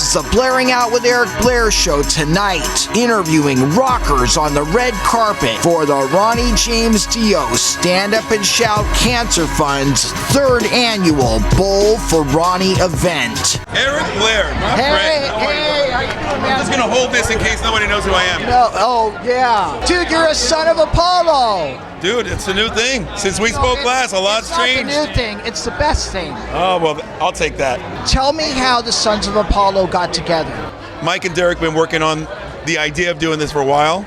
is the Blairing Out with Eric Blair show tonight, interviewing rockers on the red carpet for the Ronnie James Dio Stand Up and Shout Cancer Fund's 3rd annual Bowl for Ronnie event. Eric Blair, my friend. Hey, how you doing, man? I'm just gonna hold this in case nobody knows who I am. No, oh, yeah. Dude, you're a son of Apollo. Dude, it's a new thing. Since we spoke last, a lot's changed. It's not the new thing, it's the best thing. Oh, well, I'll take that. Tell me how the Sons of Apollo got together. Mike and Derek been working on the idea of doing this for a while.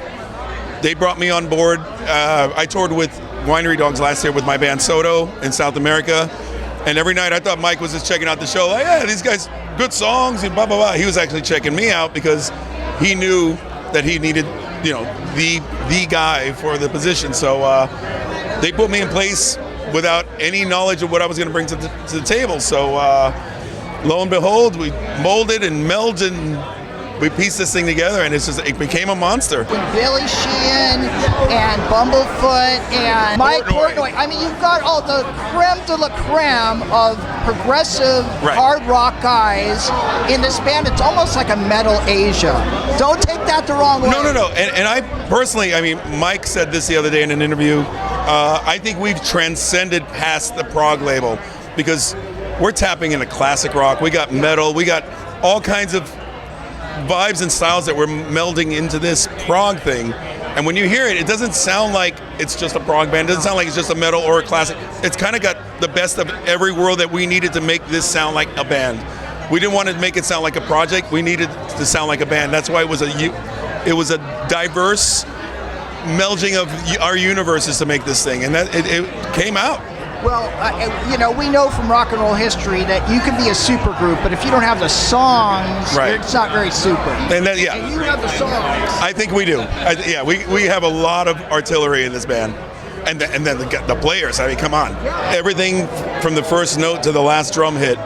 They brought me on board. I toured with Winery Dogs last year with my band Soto in South America. And every night I thought Mike was just checking out the show. Like, yeah, these guys, good songs and blah, blah, blah. He was actually checking me out because he knew that he needed, you know, the guy for the position. So they put me in place without any knowledge of what I was going to bring to the table. So lo and behold, we molded and melded and we pieced this thing together, and it became a monster. With Billy Sheehan and Bumblefoot and Mike Portnoy. I mean, you've got all the creme de la creme of progressive hard rock guys in this band. It's almost like a metal Asia. Don't take that the wrong way. No. And I personally, I mean, Mike said this the other day in an interview. I think we've transcended past the prog label because we're tapping into classic rock. We got metal. We got all kinds of vibes and styles that we're melding into this prog thing. And when you hear it, it doesn't sound like it's just a prog band. It doesn't sound like it's just a metal or a classic. It's kind of got the best of every world that we needed to make this sound like a band. We didn't want to make it sound like a project. We needed to sound like a band. That's why it was a diverse melding of our universes to make this thing, and that it came out. Well, you know, we know from rock and roll history that you can be a super group, but if you don't have the songs, it's not very super. And that, yeah. And you have the songs. I think we do. We have a lot of artillery in this band. And then the players, I mean, come on. Everything from the first note to the last drum hit.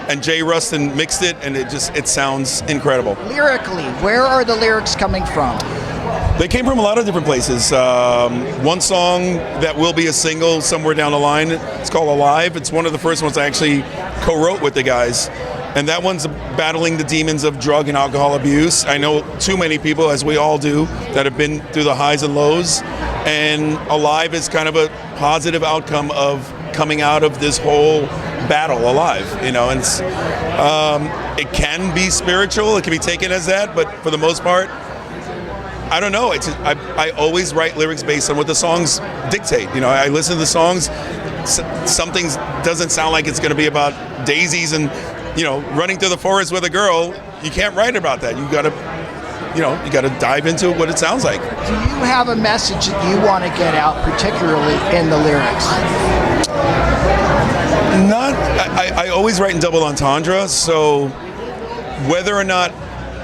And Jay Rustin mixed it, and it sounds incredible. Lyrically, where are the lyrics coming from? They came from a lot of different places. One song that will be a single somewhere down the line, it's called Alive. It's one of the first ones I actually co-wrote with the guys. And that one's battling the demons of drug and alcohol abuse. I know too many people, as we all do, that have been through the highs and lows. And Alive is kind of a positive outcome of coming out of this whole battle alive, you know. And it's, it can be spiritual, it can be taken as that, but for the most part, I don't know. I always write lyrics based on what the songs dictate. You know, I listen to the songs. Something doesn't sound like it's going to be about daisies and, you know, running through the forest with a girl. You can't write about that. You got to dive into what it sounds like. Do you have a message that you want to get out, particularly in the lyrics? I always write in double entendre. So whether or not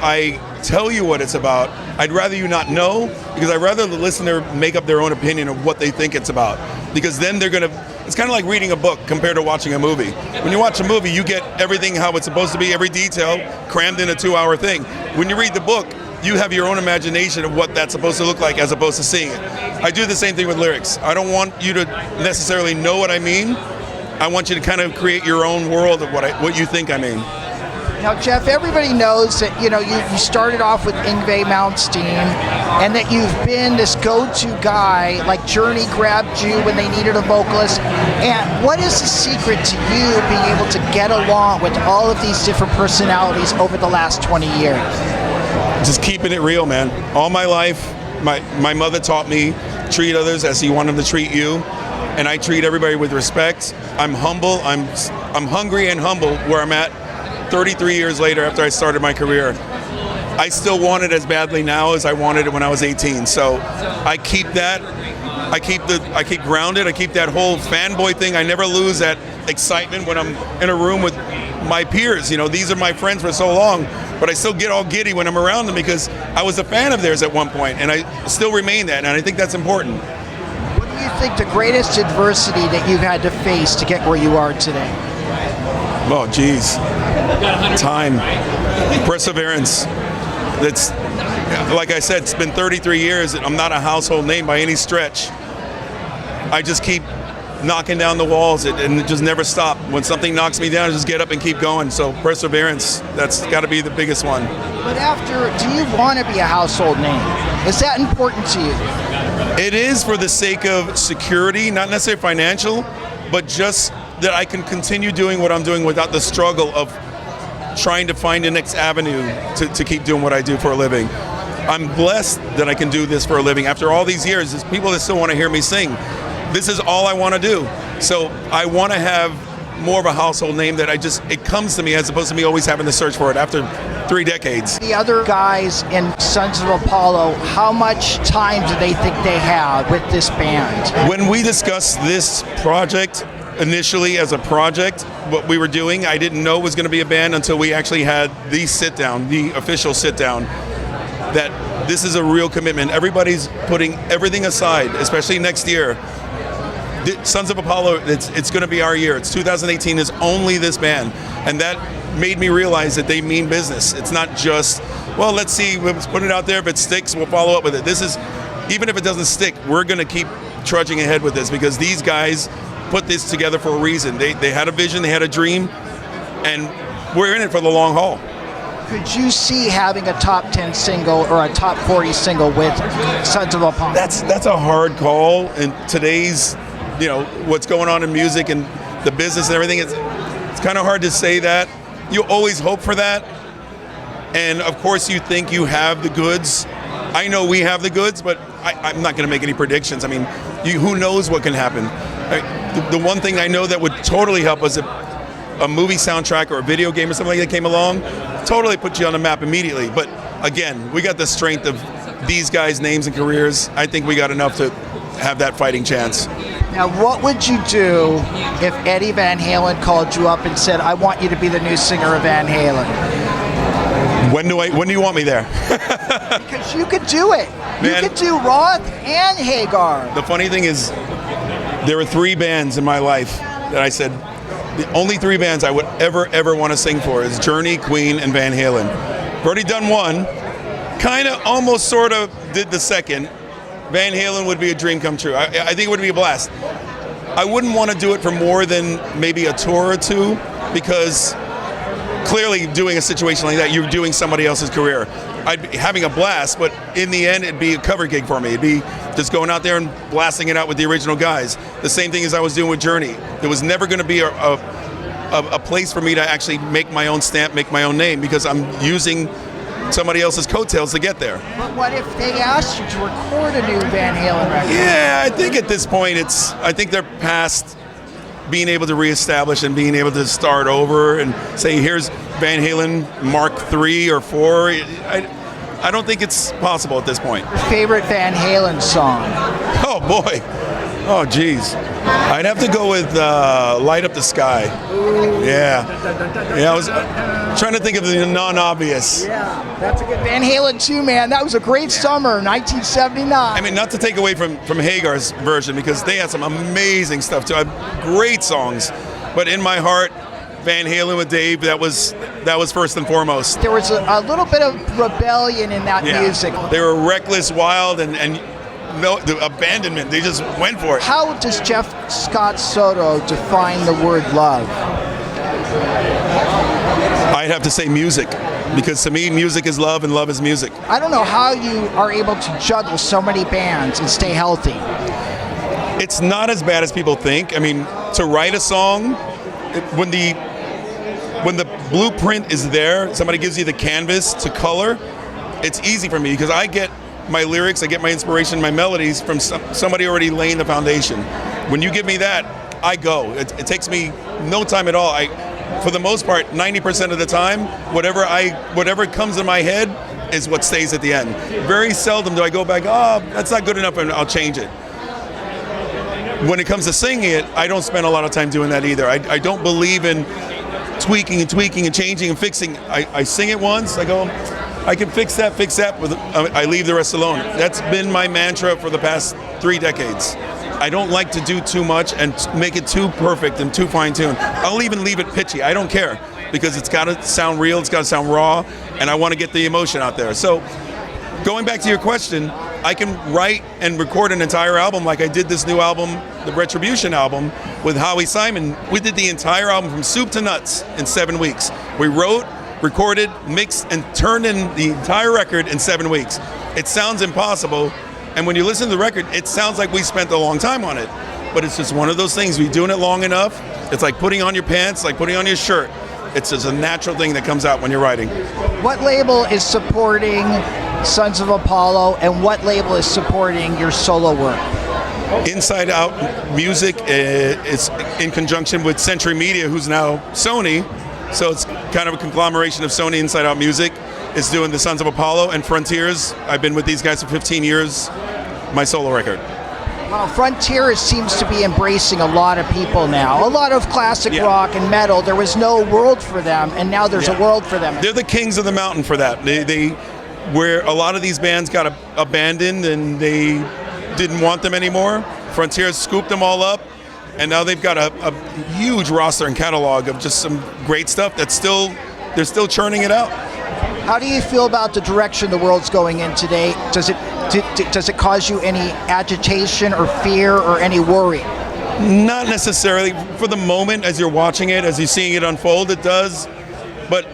I tell you what it's about, I'd rather you not know, because I'd rather the listener make up their own opinion of what they think it's about, because then it's kind of like reading a book compared to watching a movie. When you watch a movie, you get everything how it's supposed to be, every detail crammed in a 2-hour thing. When you read the book, you have your own imagination of what that's supposed to look like as opposed to seeing it. I do the same thing with lyrics. I don't want you to necessarily know what I mean. I want you to kind of create your own world of what you think I mean. Now, Jeff, everybody knows that, you know, you started off with Yngwie Malmsteen, and that you've been this go-to guy, like Journey grabbed you when they needed a vocalist. And what is the secret to you being able to get along with all of these different personalities over the last 20 years? Just keeping it real, man. All my life, my mother taught me, treat others as you want them to treat you. And I treat everybody with respect. I'm humble. I'm hungry and humble where I'm at. 33 years later, after I started my career, I still want it as badly now as I wanted it when I was 18. So I keep that. I keep grounded. I keep that whole fanboy thing. I never lose that excitement when I'm in a room with my peers. You know, these are my friends for so long, but I still get all giddy when I'm around them because I was a fan of theirs at one point, and I still remain that, and I think that's important. What do you think the greatest adversity that you've had to face to get where you are today? Oh, geez. Time. Perseverance. That's, like I said, it's been 33 years and I'm not a household name by any stretch. I just keep knocking down the walls and just never stop. When something knocks me down, I just get up and keep going. So perseverance, that's got to be the biggest one. But do you want to be a household name? Is that important to you? It is for the sake of security, not necessarily financial, but just that I can continue doing what I'm doing without the struggle of trying to find the next avenue to keep doing what I do for a living. I'm blessed that I can do this for a living. After all these years, there's people that still want to hear me sing. This is all I want to do. So I want to have more of a household name that it comes to me as opposed to me always having to search for it after 3 decades. The other guys in Sons of Apollo, how much time do they think they have with this band? When we discussed this project initially as a project, what we were doing, I didn't know it was going to be a band until we actually had the sit-down, the official sit-down, that this is a real commitment. Everybody's putting everything aside, especially next year. Sons of Apollo, it's going to be our year. It's 2018 is only this band. And that made me realize that they mean business. It's not just, well, let's see, let's put it out there. If it sticks, we'll follow up with it. This is, even if it doesn't stick, we're going to keep trudging ahead with this because these guys put this together for a reason. They had a vision, they had a dream, and we're in it for the long haul. Could you see having a top 10 single or a top 40 single with Sons of Apollo? That's a hard call in today's, what's going on in music and the business and everything. It's kind of hard to say that. You always hope for that. And of course you think you have the goods. I know we have the goods, but I'm not going to make any predictions. I mean, who knows what can happen. The one thing I know that would totally help us if a movie soundtrack or a video game or something like that came along, totally put you on the map immediately. But again, we got the strength of these guys' names and careers. I think we got enough to have that fighting chance. Now, what would you do if Eddie Van Halen called you up and said, I want you to be the new singer of Van Halen? When do you want me there? Because you could do it. Man, you could do Roth and Hagar. The funny thing is, there were 3 bands in my life that I said, the only 3 bands I would ever want to sing for is Journey, Queen, and Van Halen. I've already done one, kind of almost sort of did the second. Van Halen would be a dream come true. I think it would be a blast. I wouldn't want to do it for more than maybe a tour or 2 because clearly doing a situation like that, you're doing somebody else's career. I'd be having a blast, but in the end, it'd be a cover gig for me. It'd be just going out there and blasting it out with the original guys. The same thing as I was doing with Journey. There was never going to be a place for me to actually make my own stamp, make my own name, because I'm using somebody else's coattails to get there. But what if they asked you to record a new Van Halen record? Yeah, I think at this point, I think they're past being able to reestablish and being able to start over and say, here's Van Halen Mark 3 or 4. I don't think it's possible at this point. Your favorite Van Halen song? Oh boy. Oh geez. I'd have to go with Light Up the Sky. Yeah. I was trying to think of the non-obvious. Yeah, that's a good Van Halen too, man. That was a great summer, 1979. I mean, not to take away from Hagar's version, because they had some amazing stuff too. Great songs. But in my heart, Van Halen with Dave, that was first and foremost. There was a little bit of rebellion in that music. They were reckless, wild, and no, the abandonment. They just went for it. How does Scott Soto define the word love? I'd have to say music, because to me, music is love and love is music. I don't know how you are able to juggle so many bands and stay healthy. It's not as bad as people think. I mean, to write a song, when the blueprint is there, somebody gives you the canvas to color, it's easy for me because I get my lyrics, I get my inspiration, my melodies from somebody already laying the foundation. When you give me that, I go. It takes me no time at all. For the most part, 90% of the time, whatever comes in my head is what stays at the end. Very seldom do I go back, oh, that's not good enough, and I'll change it. When it comes to singing it, I don't spend a lot of time doing that either. I don't believe in tweaking and changing and fixing. I sing it once, I go, I can fix that, I leave the rest alone. That's been my mantra for the past 3 decades. I don't like to do too much and make it too perfect and too fine-tuned. I'll even leave it pitchy. I don't care, because it's got to sound real, it's got to sound raw, and I want to get the emotion out there. So going back to your question, I can write and record an entire album like I did this new album, the Retribution album, with Howie Simon. We did the entire album from soup to nuts in 7 weeks. We wrote, recorded, mixed, and turned in the entire record in 7 weeks. It sounds impossible, and when you listen to the record, it sounds like we spent a long time on it. But it's just one of those things, we're doing it long enough, it's like putting on your pants, like putting on your shirt. It's just a natural thing that comes out when you're writing. What label is supporting Sons of Apollo, and what label is supporting your solo work? Inside Out Music is in conjunction with Century Media, who's now Sony. So it's kind of a conglomeration of Sony. Inside Out Music is doing the Sons of Apollo, and Frontiers, I've been with these guys for 15 years, my solo record. Well, Frontier seems to be embracing a lot of people now. A lot of classic rock and metal. There was no world for them, and now there's a world for them. They're the kings of the mountain for that. They where a lot of these bands got abandoned and they didn't want them anymore. Frontier scooped them all up, and now they've got a huge roster and catalog of just some great stuff that's they're still churning it out. How do you feel about the direction the world's going in today? Does it cause you any agitation or fear or any worry? Not necessarily. For the moment, as you're watching it, as you're seeing it unfold, it does. But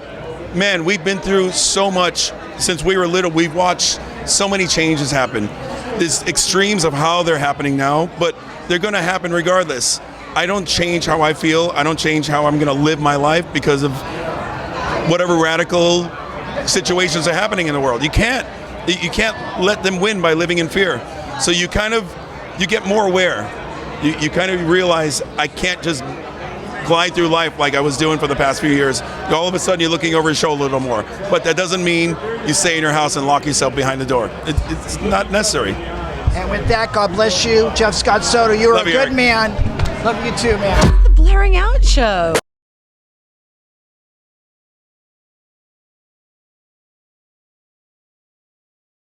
man, we've been through so much since we were little. We've watched so many changes happen. There's extremes of how they're happening now, but they're going to happen regardless. I don't change how I feel. I don't change how I'm going to live my life because of whatever radical situations are happening in the world. You can't let them win by living in fear. So you get more aware. You kind of realize I can't just glide through life like I was doing for the past few years. All of a sudden you're looking over your shoulder a little more. But that doesn't mean you stay in your house and lock yourself behind the door. It's not necessary. And with that, God bless you, Jeff Scott Soto. You're a good man. Love you too, man. The Blairing Out Show.